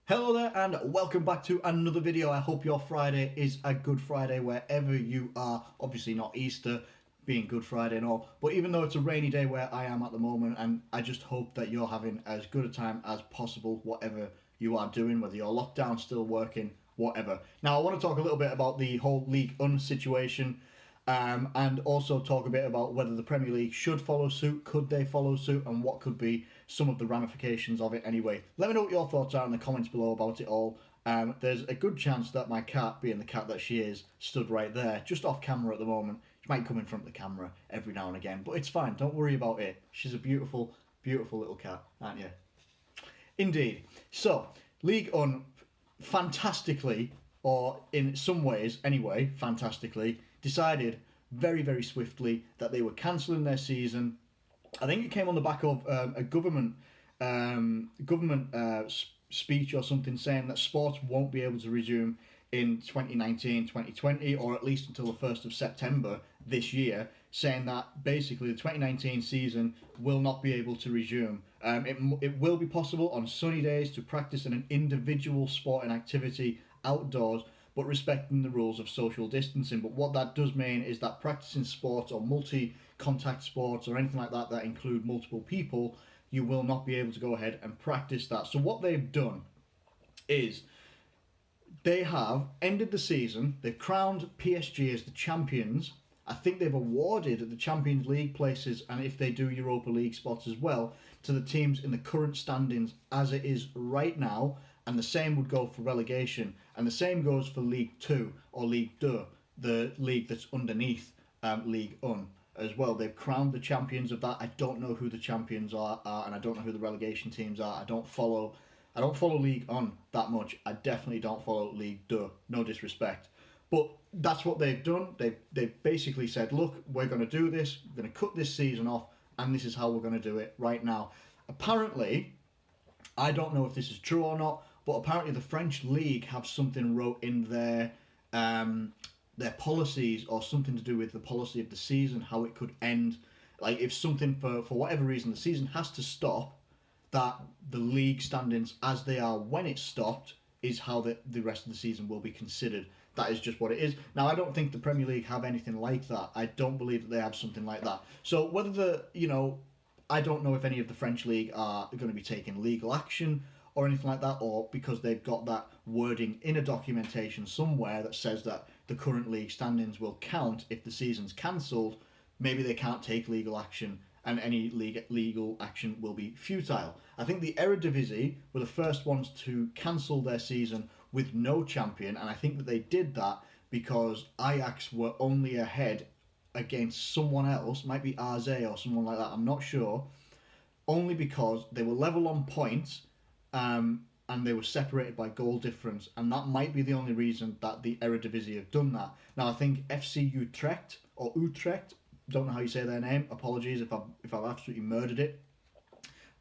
Hello there and welcome back to another video. I hope your Friday is a good Friday wherever you are. Obviously not Easter being Good Friday and all, but even though it's a rainy day where I am at the moment, and I just hope that you're having as good a time as possible, whatever you are doing, whether you're locked down, still working, whatever. Now I want to talk a little bit about the whole Ligue 1 situation. And also talk a bit about whether the Premier League should follow suit, could they follow suit, and what could be some of the ramifications of it anyway. Let me know what your thoughts are in the comments below about it all. There's a good chance that my cat, being the cat that she is, stood right there, just off camera at the moment. She might come in front of the camera every now and again, but it's fine, don't worry about it. She's a beautiful, beautiful little cat, aren't you? Indeed. So, Ligue 1, fantastically, or in some ways anyway, fantastically, decided very, very swiftly that they were cancelling their season. I think it came on the back of a government speech or something saying that sports won't be able to resume in 2019-2020, or at least until the 1st of September this year, saying that basically the 2019 season will not be able to resume. It will be possible on sunny days to practice an individual sporting activity outdoors, but respecting the rules of social distancing. But what that does mean is that practicing sports or multi-contact sports or anything like that that include multiple people, you will not be able to go ahead and practice that. So what they've done is they have ended the season, they've crowned PSG as the champions. I think they've awarded the Champions League places, and if they do Europa League spots as well, to the teams in the current standings as it is right now, and the same would go for relegation, and the same goes for League 2 or League 2, the league that's underneath League 1 as well. They've crowned the champions of that. I don't know who the champions are, and I don't know who the relegation teams are. I don't follow League 1 that much. I definitely don't follow League 2. No disrespect. But that's what they've done. They've basically said, look, we're going to do this. We're going to cut this season off, and this is how we're going to do it right now. Apparently, I don't know if this is true or not, but apparently the French league have something wrote in their policies, or something to do with the policy of the season, how it could end. Like if something for whatever reason the season has to stop, that the league standings as they are when it stopped is how the rest of the season will be considered. That is just what it is. Now I don't think the Premier League have anything like that. I don't believe that they have something like that. So whether I don't know if any of the French league are going to be taking legal action or anything like that, or because they've got that wording in a documentation somewhere that says that the current league standings will count if the season's cancelled, maybe they can't take legal action and any legal action will be futile. I think the Eredivisie were the first ones to cancel their season with no champion, and I think that they did that because Ajax were only ahead against someone else, might be Arze or someone like that, I'm not sure, only because they were level on points, and they were separated by goal difference, and that might be the only reason that the Eredivisie have done that. Now I think FC Utrecht or Utrecht, don't know how you say their name, apologies if I've absolutely murdered it,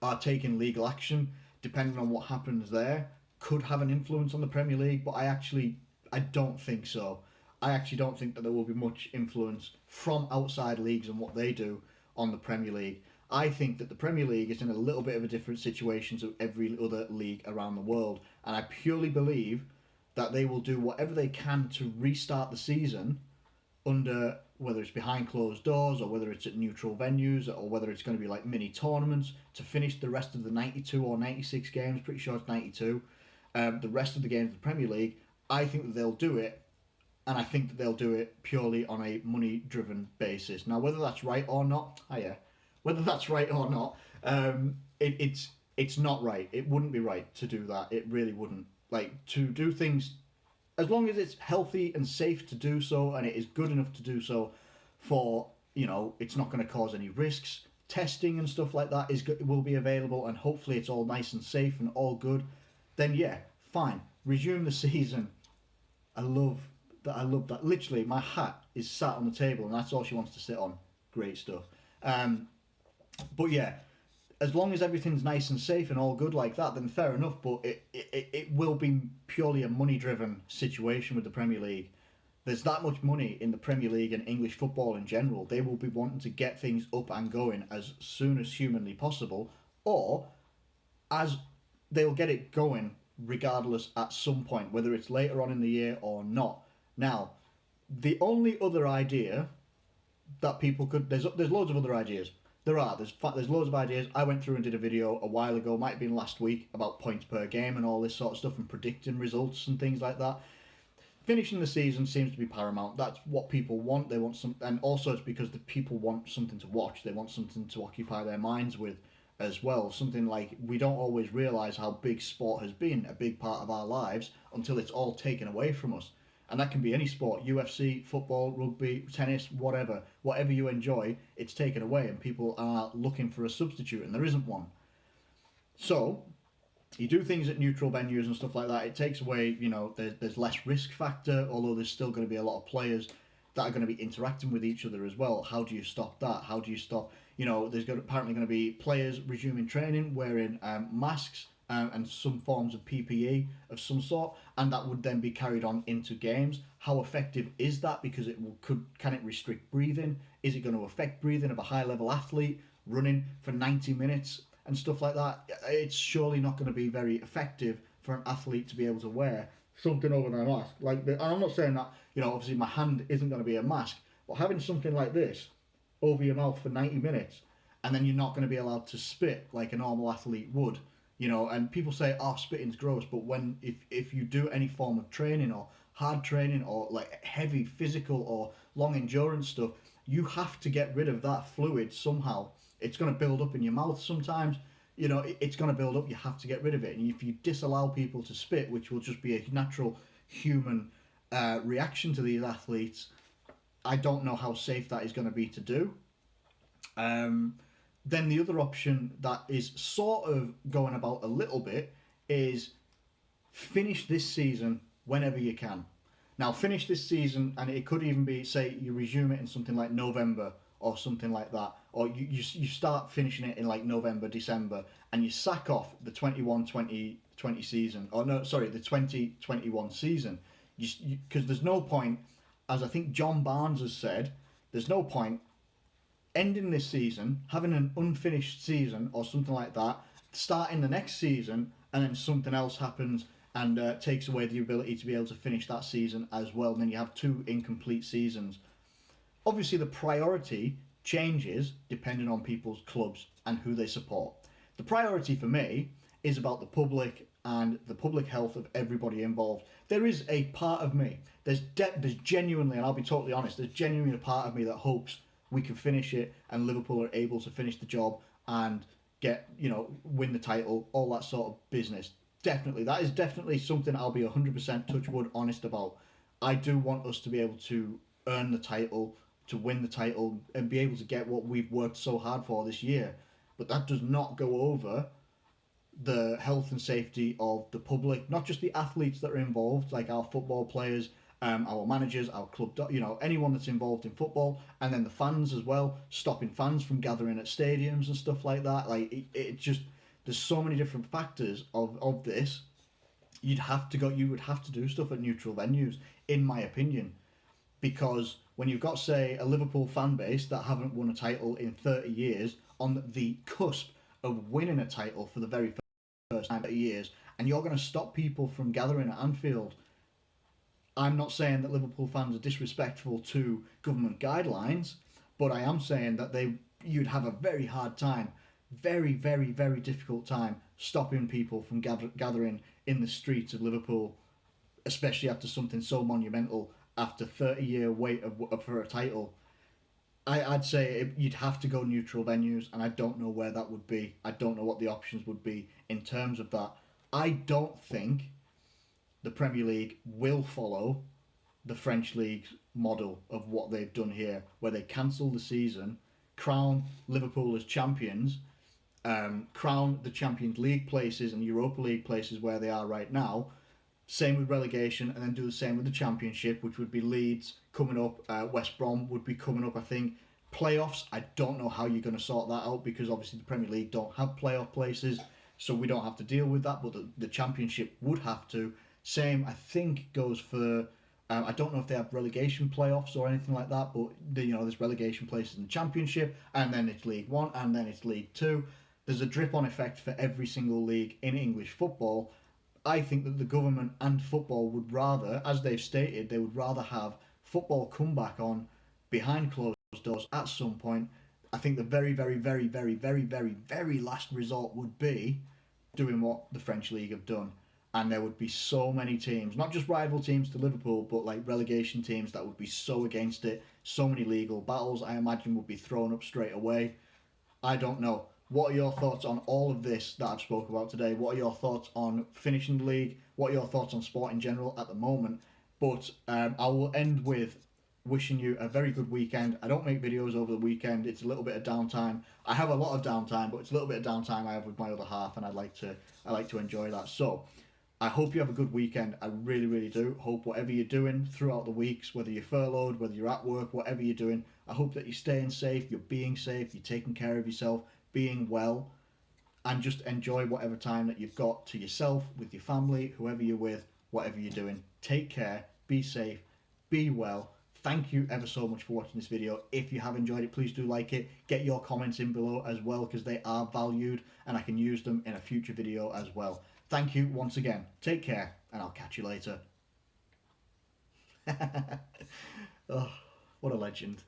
are taking legal action. Depending on what happens there, could have an influence on the Premier League, but I don't think so. I actually don't think that there will be much influence from outside leagues and what they do on the Premier League. I think that the Premier League is in a little bit of a different situation to every other league around the world, and I purely believe that they will do whatever they can to restart the season under, whether it's behind closed doors or whether it's at neutral venues or whether it's going to be like mini tournaments to finish the rest of the 92 or 96 games, pretty sure it's 92, the rest of the games of the Premier League. I think that they'll do it, and I think that they'll do it purely on a money-driven basis. Now, whether that's right or not, whether that's right or not, it's not right. It wouldn't be right to do that. It really wouldn't. Like, to do things, as long as it's healthy and safe to do so, and it is good enough to do so for, it's not going to cause any risks. Testing and stuff like that will be available, and hopefully it's all nice and safe and all good. Then yeah, fine. Resume the season. I love that. Literally, my hat is sat on the table, and that's all she wants to sit on. Great stuff. But yeah, as long as everything's nice and safe and all good like that, then fair enough. But it will be purely a money-driven situation with the Premier League. There's that much money in the Premier League and English football in general. They will be wanting to get things up and going as soon as humanly possible, or as they'll get it going regardless at some point, whether it's later on in the year or not. Now, the only other idea that people could there's loads of other ideas. There's loads of ideas. I went through and did a video a while ago, might have been last week, about points per game and all this sort of stuff and predicting results and things like that. Finishing the season seems to be paramount. That's what people want. They want some, and also it's because the people want something to watch. They want something to occupy their minds with, as well. Something like we don't always realise how big sport has been a big part of our lives until it's all taken away from us. And that can be any sport: UFC, football, rugby, tennis, whatever you enjoy. It's taken away, and people are looking for a substitute, and there isn't one. So you do things at neutral venues and stuff like that, it takes away, there's less risk factor, although there's still going to be a lot of players that are going to be interacting with each other as well. How do you stop that? How do you stop, apparently going to be players resuming training wearing masks and some forms of PPE of some sort, and that would then be carried on into games. How effective is that? Because can it restrict breathing? Is it going to affect breathing of a high level athlete running for 90 minutes? And stuff like that, it's surely not going to be very effective for an athlete to be able to wear something over their mask. And I'm not saying that, obviously my hand isn't going to be a mask, but having something like this over your mouth for 90 minutes, and then you're not going to be allowed to spit like a normal athlete would, and people say, oh, spitting's gross, but if you do any form of training or hard training or like heavy physical or long endurance stuff, you have to get rid of that fluid somehow. It's going to build up in your mouth sometimes. It's going to build up. You have to get rid of it. And if you disallow people to spit, which will just be a natural human reaction to these athletes, I don't know how safe that is going to be to do. Then the other option that is sort of going about a little bit is finish this season whenever you can. Now, finish this season, and it could even be, say, you resume it in something like November or something like that, or you start finishing it in like November, December, and you sack off the 21-20 season, or no, sorry, the 2021 season, because there's no point, as I think John Barnes has said, there's no point ending this season, having an unfinished season or something like that, starting the next season, and then something else happens and takes away the ability to be able to finish that season as well, and then you have two incomplete seasons. Obviously, the priority changes depending on people's clubs and who they support. The priority for me is about the public and the public health of everybody involved. There is a part of me, there's genuinely, and I'll be totally honest, there's genuinely a part of me that hopes we can finish it and Liverpool are able to finish the job and get, win the title, all that sort of business. Definitely, that is definitely something I'll be 100% touch wood honest about. I do want us to be able to earn the title, to win the title, and be able to get what we've worked so hard for this year. But that does not go over the health and safety of the public, not just the athletes that are involved, like our football players, our managers, our club, anyone that's involved in football, and then the fans as well, stopping fans from gathering at stadiums and stuff like that. Like it just, there's so many different factors of this. You would have to do stuff at neutral venues, in my opinion, because when you've got, say, a Liverpool fan base that haven't won a title in 30 years, on the cusp of winning a title for the very first time in 30 years, and you're going to stop people from gathering at Anfield. I'm not saying that Liverpool fans are disrespectful to government guidelines, but I am saying that you'd have a very hard time, very, very, very difficult time stopping people from gathering in the streets of Liverpool, especially after something so monumental, after 30-year wait for a title. I'd say you'd have to go neutral venues, and I don't know where that would be. I don't know what the options would be in terms of that. I don't think the Premier League will follow the French League's model of what they've done here, where they cancel the season, crown Liverpool as champions, crown the Champions League places and Europa League places where they are right now, same with relegation, and then do the same with the Championship, which would be Leeds coming up, West Brom would be coming up, I think. Playoffs, I don't know how you're going to sort that out, because obviously the Premier League don't have playoff places, so we don't have to deal with that, but the Championship would have to. Same, I think, goes for, I don't know if they have relegation playoffs or anything like that, but there's relegation places in the Championship, and then it's League One, and then it's League Two. There's a drip-on effect for every single league in English football. I think that the government and football would rather, as they've stated, they would rather have football come back on behind closed doors at some point. I think the very, very, very, very, very, very, very last resort would be doing what the French league have done. And there would be so many teams, not just rival teams to Liverpool, but like relegation teams that would be so against it. So many legal battles, I imagine, would be thrown up straight away. I don't know. What are your thoughts on all of this that I've spoke about today? What are your thoughts on finishing the league? What are your thoughts on sport in general at the moment? But I will end with wishing you a very good weekend. I don't make videos over the weekend. It's a little bit of downtime. I have a lot of downtime, but it's a little bit of downtime I have with my other half, and I like to enjoy that. So I hope you have a good weekend. I really, really do. Hope whatever you're doing throughout the weeks, whether you're furloughed, whether you're at work, whatever you're doing, I hope that you're staying safe, you're being safe, you're taking care of yourself, being well, and just enjoy whatever time that you've got to yourself, with your family, whoever you're with, whatever you're doing. Take care, be safe, be well. Thank you ever so much for watching this video. If you have enjoyed it, please do like it. Get your comments in below as well, because they are valued and I can use them in a future video as well. Thank you once again. Take care, and I'll catch you later. Oh, what a legend.